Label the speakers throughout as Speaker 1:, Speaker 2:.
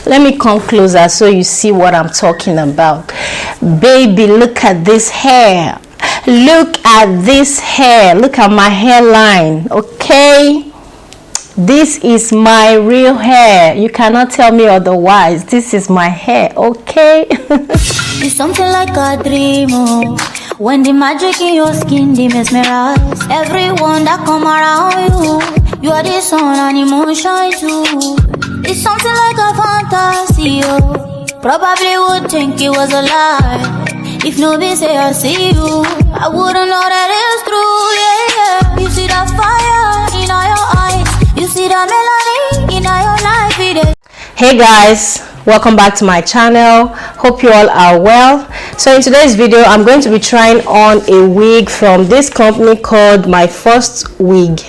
Speaker 1: Let me come closer so you see what I'm talking about. Baby, look at this hair. Look at this hair. Look at my hairline. Okay, this is my real hair. You cannot tell me otherwise. This is my hair. Okay.
Speaker 2: It's something like a dream, oh. When the magic in your skin, they mesmerize everyone that come around you. You are the sun and emotion too. It's something like a fantasy, oh. Probably would think it was a lie. If nobody say I see you, I wouldn't know that it's true, yeah. You see that fire in all your eyes. You see that melody in all your life.
Speaker 1: Hey guys, welcome back to my channel. Hope you all are well. So in today's video, I'm going to be trying on a wig from this company called MyFirstWig.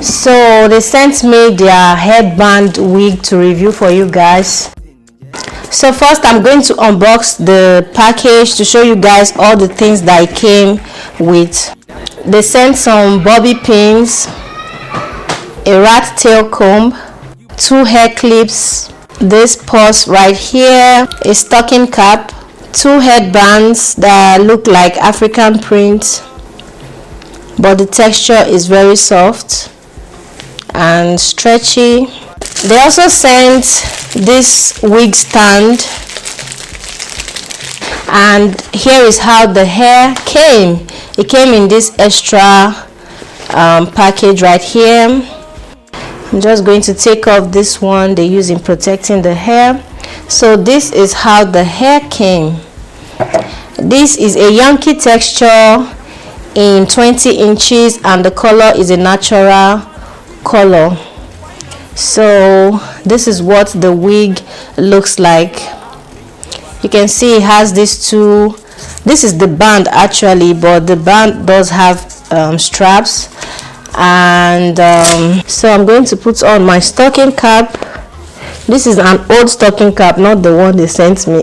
Speaker 1: So they sent me their headband wig to review for you guys. So first I'm going to unbox the package to show you guys all the things that it came with. They sent some bobby pins, a rat tail comb, 2 hair clips, this purse right here, a stocking cap, 2 headbands that look like African print, but the texture is very soft and stretchy. They also sent this wig stand, and here is how the hair came. It came in this extra package right here. I'm just going to take off this one they use in protecting the hair. So this is how the hair came. This is a Yaki texture in 20 inches and the color is a natural color. So this is what the wig looks like. You can see it has these two. This is the band actually, but the band does have straps. And so I'm going to put on my stocking cap. This is an old stocking cap, not the one they sent me.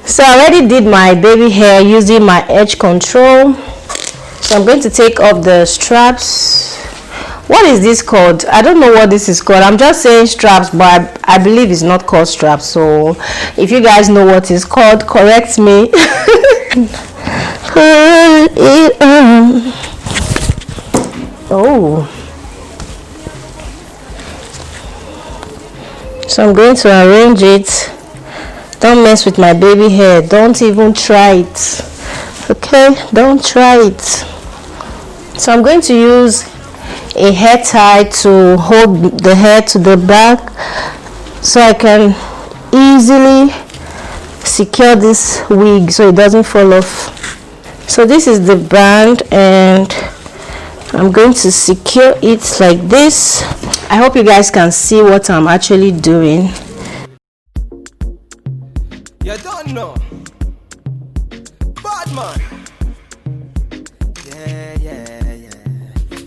Speaker 1: So I already did my baby hair using my edge control. So I'm going to take off the straps. What is this called? I don't know what this is called. I'm just saying straps, but I believe it's not called straps. So if you guys know what it's called, correct me. Put it on. Oh, so I'm going to arrange it. Don't mess with my baby hair. Don't even try it. Okay, don't try it. So I'm going to use a hair tie to hold the hair to the back so I can easily secure this wig so it doesn't fall off. So this is the band and I'm going to secure it like this. I hope you guys can see what I'm actually doing.
Speaker 3: You don't know. Bad man. Yeah.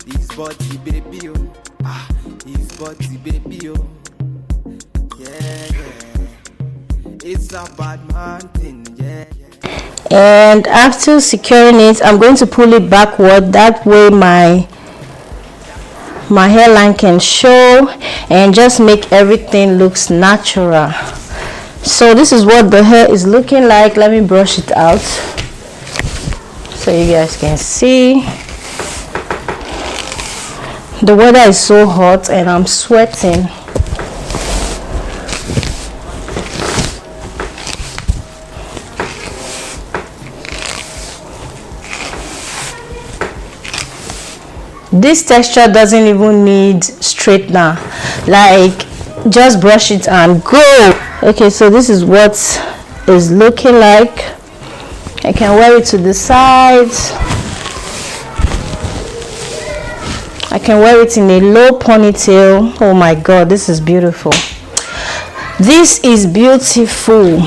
Speaker 3: This body baby, oh. This body baby, oh. Yeah. It's a bad man thing, yeah.
Speaker 1: And after securing it, I'm going to pull it backward. That way my hairline can show and just make everything looks natural. So this is what the hair is looking like. Let me brush it out so you guys can see. The weather is so hot and I'm sweating. This texture doesn't even need straightener, like just brush it and go. Okay, so this is what is looking like. I can wear it to the sides. I can wear it in a low ponytail. Oh my god, this is beautiful. This is beautiful.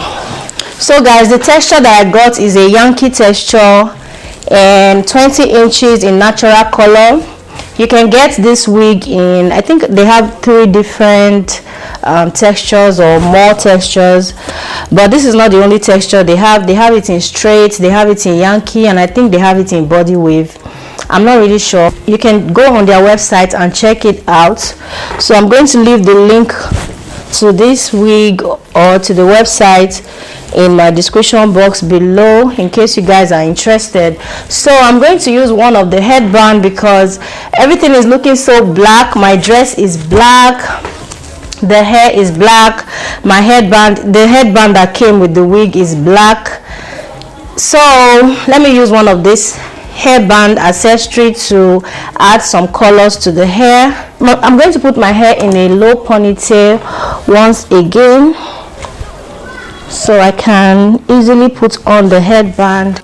Speaker 1: So guys, the texture that I got is a Yaki texture and 20 inches in natural color. You can get this wig in, I think they have 3 different textures or more textures, but this is not the only texture they have. They have it in straight, they have it in Yaki, and I think they have it in body wave. I'm not really sure. You can go on their website and check it out. So I'm going to leave the link to this wig or to the website in my description box below in case you guys are interested. So I'm going to use one of the headband because everything is looking so black. My dress is black, the hair is black, my headband, the headband that came with the wig is black. So let me use one of this hairband accessory to add some colors to the hair. I'm going to put my hair in a low ponytail once again so I can easily put on the headband.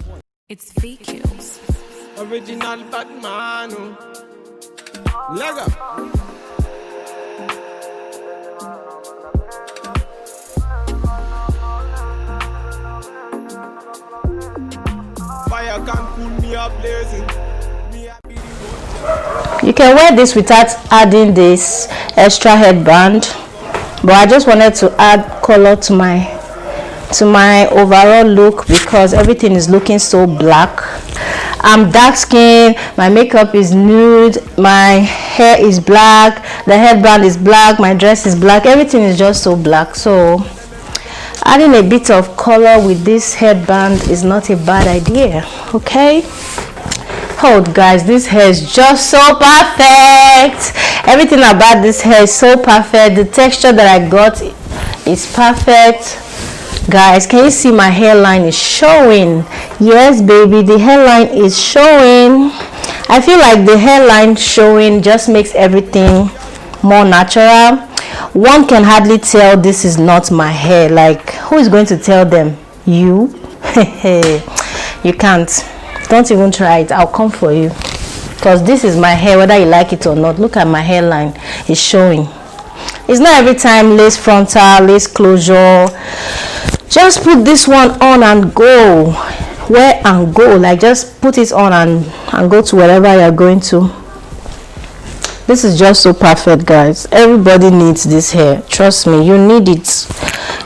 Speaker 4: It's VQs.
Speaker 3: Original Batman. Lego. Fire can cool me up blazing.
Speaker 1: You can wear this without adding this extra headband, but I just wanted to add color to my overall look because everything is looking so black. I'm dark skinned, my makeup is nude, my hair is black, the headband is black, my dress is black, everything is just so black. So adding a bit of color with this headband is not a bad idea. Okay, hold guys, this hair is just so perfect. Everything about this hair is so perfect. The texture that I got is perfect. Guys, can you see my hairline is showing? Yes baby, the hairline is showing. I feel like the hairline showing just makes everything more natural. One can hardly tell this is not my hair. Like, who is going to tell them? You? You can't. Don't even try it. I'll come for you because this is my hair whether you like it or not. Look at my hairline, it's showing. It's not every time lace frontal, lace closure. Just put this one on and go. Wear and go. Like, just put it on and go to wherever you're going to. This is just so perfect, guys. Everybody needs this hair. Trust me, you need it.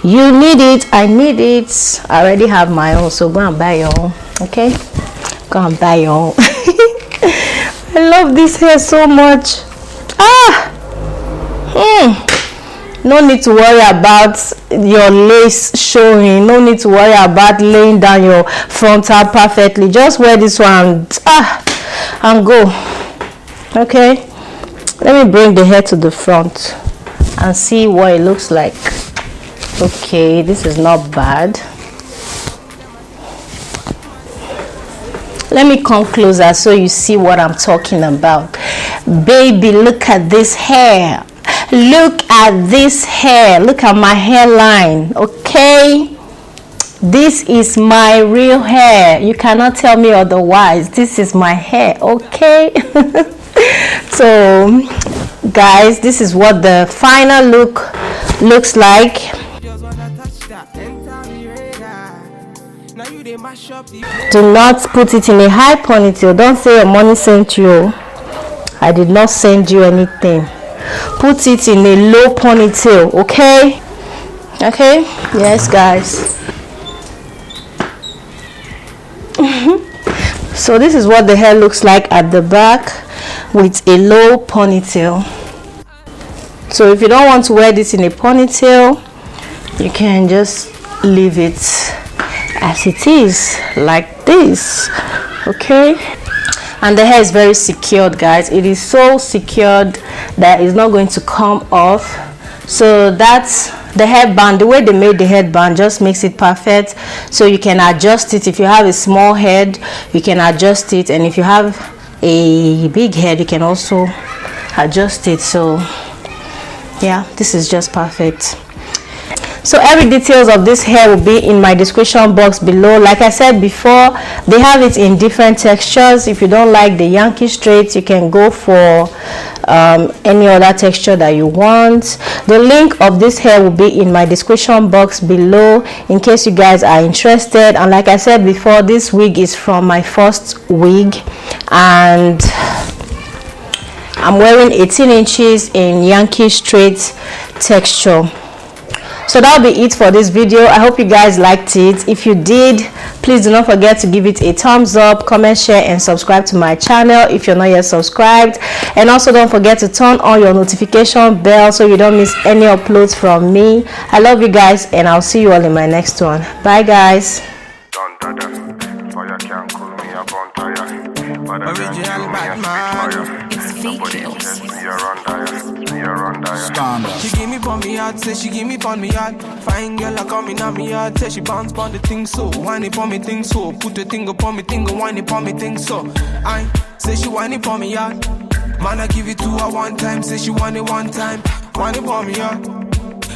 Speaker 1: You need it. I need it. I already have my own, so go and buy your own. Okay, go and buy your own. I love this hair so much. No need to worry about your lace showing. No need to worry about laying down your frontal perfectly. Just wear this one and go. Okay, let me bring the hair to the front and see what it looks like. Okay, this is not bad. Let me come closer so you see what I'm talking about. Baby, look at this hair. Look at this hair. Look at my hairline. Okay, this is my real hair. You cannot tell me otherwise. This is my hair. Okay. So guys, this is what the final look looks like. Do not put it in a high ponytail. Don't say Omoni sent you. I did not send you anything. Put it in a low ponytail. Okay, okay. Yes guys. So this is what the hair looks like at the back with a low ponytail. So if you don't want to wear this in a ponytail, you can just leave it as it is, like this. Okay, and the hair is very secured, guys. It is so secured that it's not going to come off. So that's the headband. The way they made the headband just makes it perfect. So you can adjust it. If you have a small head, you can adjust it, and if you have a big head, you can also adjust it. So yeah, this is just perfect. So every details of this hair will be in my description box below. Like I said before, they have it in different textures. If you don't like the Yankee straight, you can go for any other texture that you want. The link of this hair will be in my description box below in case you guys are interested. And like I said before, this wig is from MyFirstWig, and I'm wearing 18 inches in Yankee straight texture. So that'll be it for this video. I hope you guys liked it. If you did, Please do not forget to give it a thumbs up, comment, share, and subscribe to my channel if you're not yet subscribed. And also don't forget to turn on your notification bell so you don't miss any uploads from me. I love you guys, and I'll see you all in my next one. Bye guys.
Speaker 3: Original Batman.
Speaker 4: It's features.
Speaker 3: She give me pon me heart, say she give me pon me heart. Fine girl, I come in on me heart, say she bounce pon the thing so. Whine it pon me thing so. Put the thing upon me thing, whine it pon me thing so. I say she whine it pon me heart. Man, I give it to her one time, say she want it one time. Whine it pon me heart.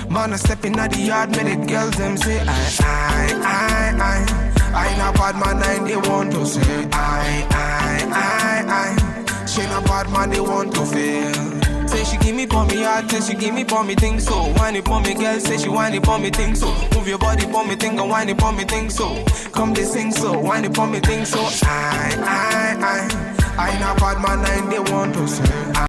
Speaker 3: Man, I step in at the yard, make the girls them say I not bad man, and they want to say I. She not bad man, they want to fail. Say she give me pon me heart, say she give me pon me thing so. Whine it pon me girl, say she whine it pon me thing so. Move your body pon me thing and whine it pon me thing so. Come they sing so, whine it pon me thing so. I not bad man, and they want to say